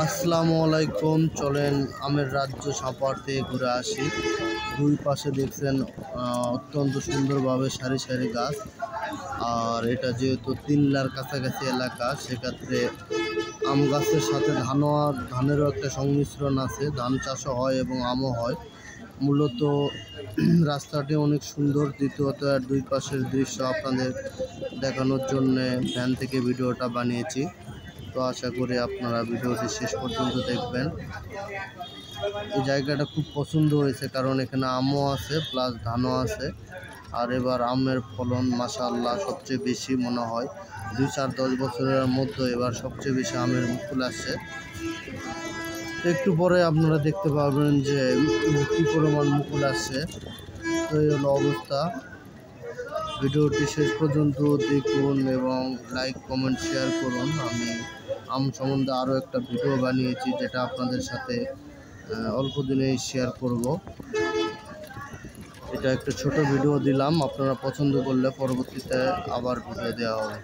আসসালামু আলাইকুম। চলেন আমের রাজ্য সাপাহার থেকে ঘুরে আসি। দুই পাশে দেখছেন অত্যন্ত সুন্দরভাবে সারি সারি গাছ। আর এটা যেহেতু তিনলার কাছাকাছি এলাকা, সেক্ষেত্রে আম গাছের সাথে ধানেরও একটা সংমিশ্রণ আছে। ধান চাষও হয় এবং আমও হয়। মূলত রাস্তাটি অনেক সুন্দর। দ্বিতীয়ত আর দুই পাশের দৃশ্য আপনাদের দেখানোর জন্যে ভ্যান থেকে ভিডিওটা বানিয়েছি। তো আশা করি আপনারা ভিডিওটি শেষ পর্যন্ত দেখবেন। এই জায়গাটা খুব পছন্দ হয়েছে, কারণ এখানে আমও আছে প্লাস ধানও আছে। আর এবার আমের ফলন মাশাআল্লাহ সবচেয়ে বেশি মনে হয় 2-4-10 বছরের মধ্যে এবার সবচেয়ে বেশি আমের মুকুল আসছে। একটু পরে আপনারা দেখতে পাবেন যে কী পরিমাণ মুকুল আসছে। তো এই হলো অবস্থা। ভিডিওটি শেষ পর্যন্ত দেখুন এবং লাইক কমেন্ট শেয়ার করুন। আমি আম সম্বন্ধে আরও একটা ভিডিও বানিয়েছি, যেটা আপনাদের সাথে অল্প দিনেই শেয়ার করব। এটা একটা ছোট ভিডিও দিলাম, আপনারা পছন্দ করলে পরবর্তীতে আবার ভিডিও দেওয়া হবে।